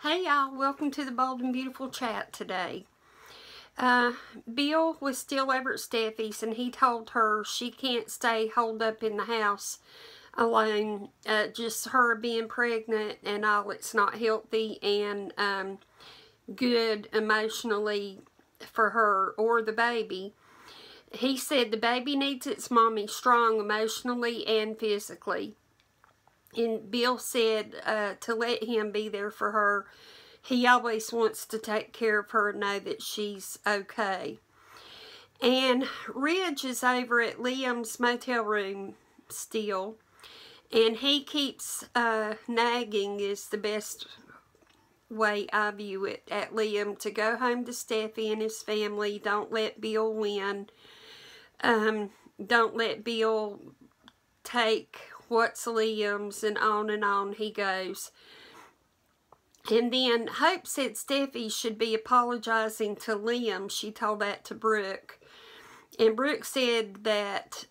Hey y'all, welcome to the Bold and Beautiful chat today. Bill was still over at Steffy's and he told her she can't stay holed up in the house alone. Just her being pregnant and all, it's not healthy and good emotionally for her or the baby. He said the baby needs its mommy strong emotionally and physically. And Bill said to let him be there for her. He always wants to take care of her and know that she's okay. And Ridge is over at Liam's motel room still. And he keeps nagging, is the best way I view it, at Liam to go home to Steffy and his family. Don't let Bill win. Don't let Bill take what's Liam's, and on he goes. And then Hope said Steffy should be apologizing to Liam. She told that to Brook. And Brook said that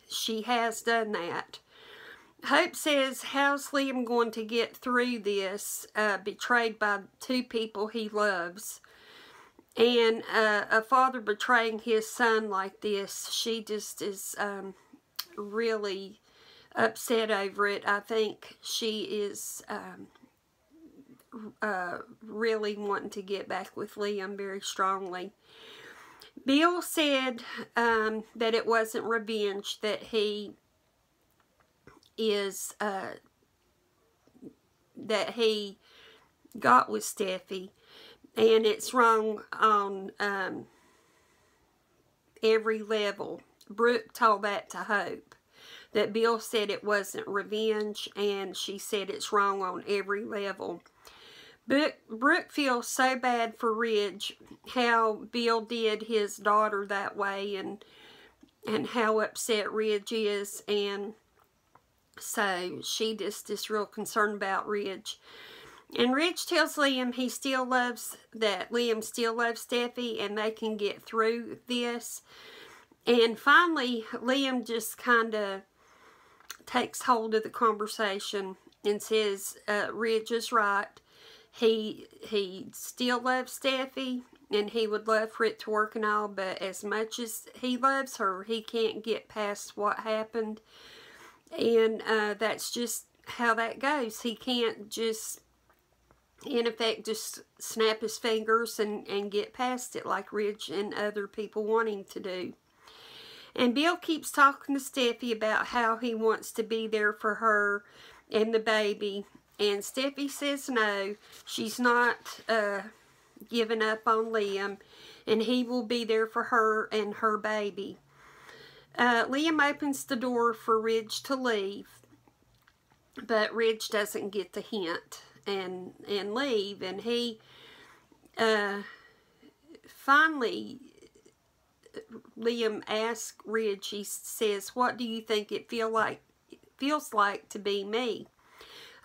she has done that. Hope says, how's Liam going to get through this, betrayed by two people he loves? And a father betraying his son like this, she just is really upset over it. I think she is really wanting to get back with Liam very strongly. Bill said that it wasn't revenge, that he is that he got with Steffy, and it's wrong on every level. Brook told that to Hope, that Bill said it wasn't revenge, and she said it's wrong on every level. Brook feels so bad for Ridge, how Bill did his daughter that way, and how upset Ridge is, and so she just is real concerned about Ridge. And Ridge tells Liam he still loves, that Liam still loves Steffy, and they can get through this. And finally, Liam just kind of takes hold of the conversation and says Ridge is right. He still loves Steffy, and he would love for it to work and all, but as much as he loves her, he can't get past what happened. And that's just how that goes. He can't just, in effect, just snap his fingers and get past it like Ridge and other people want him to do. And Bill keeps talking to Steffy about how he wants to be there for her and the baby. And Steffy says no, she's not giving up on Liam, and he will be there for her and her baby. Liam opens the door for Ridge to leave, but Ridge doesn't get the hint and leave. And he finally, Liam asks Ridge, he says, what do you think it feels like to be me?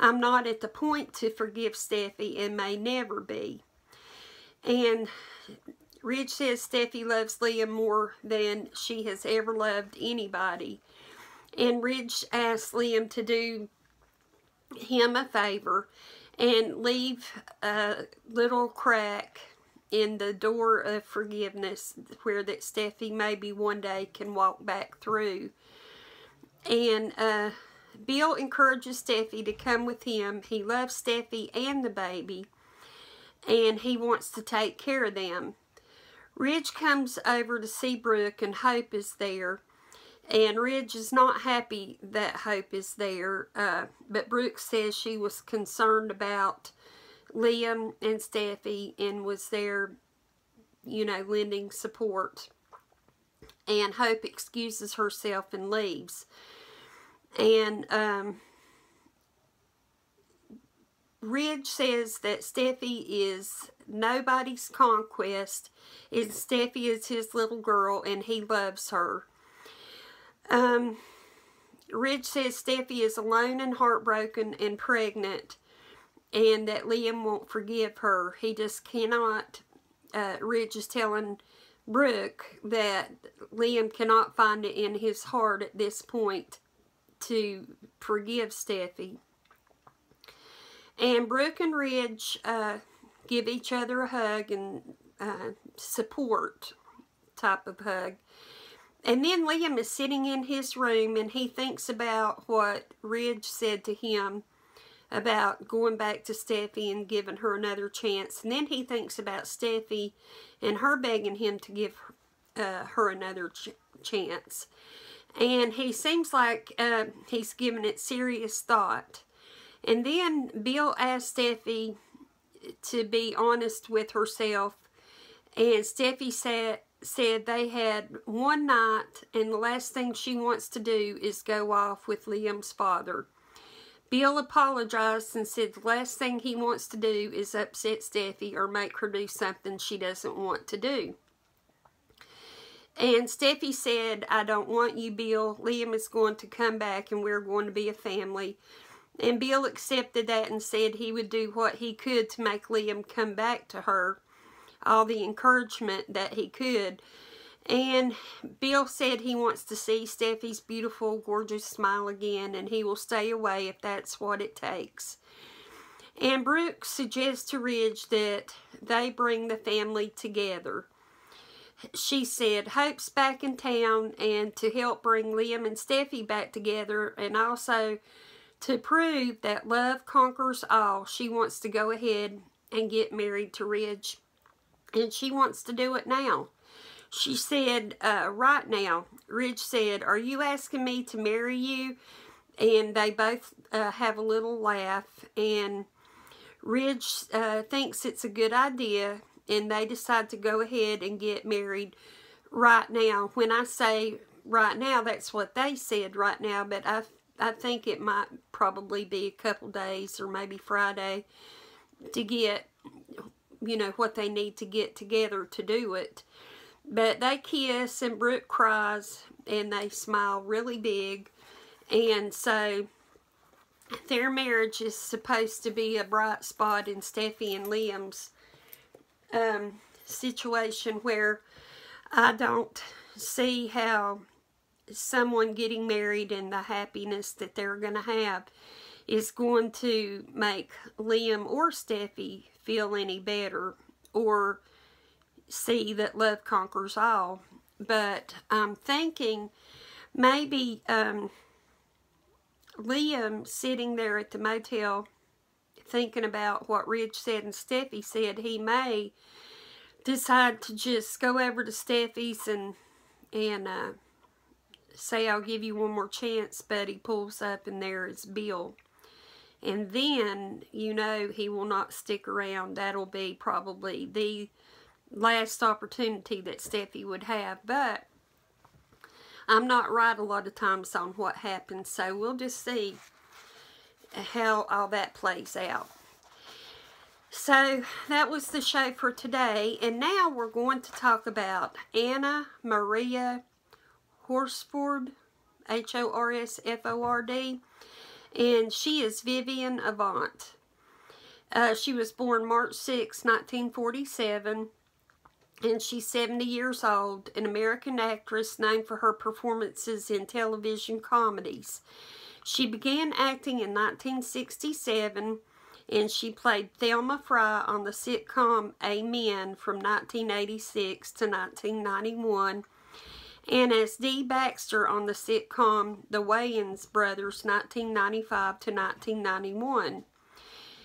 I'm not at the point to forgive Steffy and may never be. And Ridge says Steffy loves Liam more than she has ever loved anybody. And Ridge asks Liam to do him a favor and leave a little crack in the door of forgiveness where that Steffy maybe one day can walk back through. And Bill encourages Steffy to come with him. He loves Steffy and the baby, and he wants to take care of them. Ridge comes over to see Brook, and Hope is there. And Ridge is not happy that Hope is there, but Brook says she was concerned about Liam and Steffy and was there, you know, lending support. And Hope excuses herself and leaves. And Ridge says that Steffy is nobody's conquest, and Steffy is his little girl, and he loves her. Ridge says Steffy is alone and heartbroken and pregnant, and that Liam won't forgive her. He just cannot. Ridge is telling Brook that Liam cannot find it in his heart at this point to forgive Steffy. And Brook and Ridge give each other a hug and support type of hug. And then Liam is sitting in his room and he thinks about what Ridge said to him about going back to Steffy and giving her another chance. And then he thinks about Steffy and her begging him to give her another chance. And he seems like he's giving it serious thought. And then Bill asked Steffy to be honest with herself. And Steffy said they had one night and the last thing she wants to do is go off with Liam's father. Bill apologized and said the last thing he wants to do is upset Steffy or make her do something she doesn't want to do. And Steffy said, I don't want you, Bill. Liam is going to come back and we're going to be a family. And Bill accepted that and said he would do what he could to make Liam come back to her. All the encouragement that he could. And Bill said he wants to see Steffy's beautiful, gorgeous smile again, and he will stay away if that's what it takes. And Brook suggests to Ridge that they bring the family together. She said Hope's back in town, and to help bring Liam and Steffy back together, and also to prove that love conquers all, she wants to go ahead and get married to Ridge. And she wants to do it now. She said, right now. Ridge said, are you asking me to marry you? And they both have a little laugh. And Ridge thinks it's a good idea. And they decide to go ahead and get married right now. When I say right now, that's what they said right now. But I think it might probably be a couple days or maybe Friday to get, you know, what they need to get together to do it. But they kiss and Brook cries and they smile really big. And so their marriage is supposed to be a bright spot in Steffy and Liam's situation, where I don't see how someone getting married and the happiness that they're going to have is going to make Liam or Steffy feel any better or see that love conquers all. But I'm thinking maybe Liam sitting there at the motel thinking about what Ridge said and Steffy said, he may decide to just go over to Steffy's and say, I'll give you one more chance, but he pulls up and there is Bill. And then, you know, he will not stick around. That'll be probably the last opportunity that Steffy would have. But I'm not right a lot of times on what happens, so we'll just see how all that plays out. So that was the show for today, and now we're going to talk about Anna Maria Horsford, Horsford, and she is Vivian Avant. She was born March 6, 1947, and she's 70 years old, an American actress known for her performances in television comedies. She began acting in 1967, and she played Thelma Fry on the sitcom Amen from 1986 to 1991, and as Dee Baxter on the sitcom The Wayans Brothers 1995 to 1991.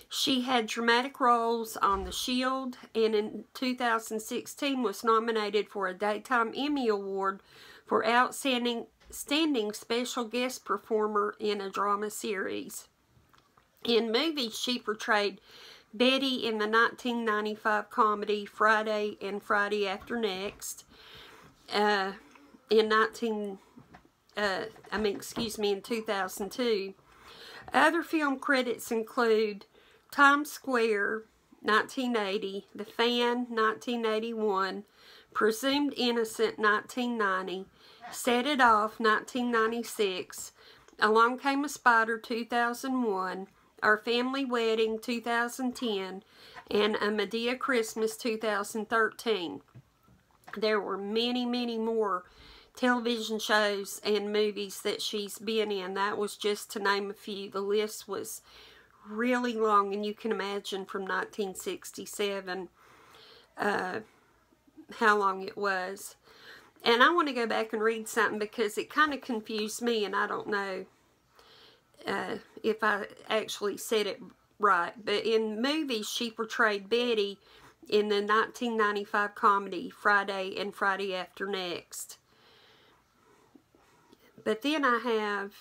She had dramatic roles on The Shield, and in 2016 was nominated for a Daytime Emmy Award for Outstanding Special Guest Performer in a Drama Series. In movies, she portrayed Betty in the 1995 comedy Friday and Friday After Next. In 2002. Other film credits include Times Square, 1980, The Fan, 1981, Presumed Innocent, 1990, Set It Off, 1996, Along Came a Spider, 2001, Our Family Wedding, 2010, and A Medea Christmas, 2013. There were many, many more television shows and movies that she's been in. That was just to name a few. The list was really long, and you can imagine from 1967 how long it was. And I want to go back and read something because it kind of confused me, and I don't know if I actually said it right. But in movies, she portrayed Betty in the 1995 comedy Friday and Friday After Next. But then I have,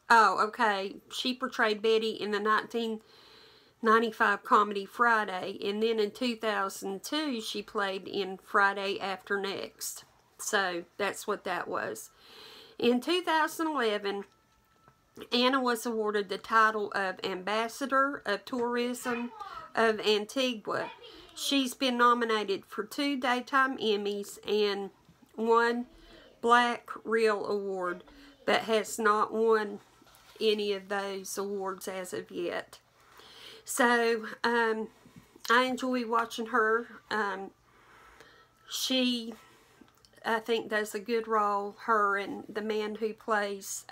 oh, okay, she portrayed Betty in the 1995 comedy Friday, and then in 2002 she played in Friday After Next. So that's what that was. In 2011, Anna was awarded the title of Ambassador of Tourism of Antigua. She's been nominated for 2 Daytime Emmys and 1 Black Reel Award, but has not won any of those awards as of yet. So, I enjoy watching her. She, I think, does a good role. Her and the man who plays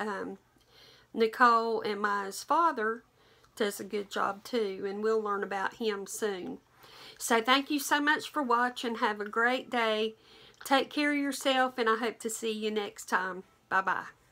Nicole and Maya's father does a good job too, and we'll learn about him soon. So thank you so much for watching. Have a great day. Take care of yourself, and I hope to see you next time. Bye-bye.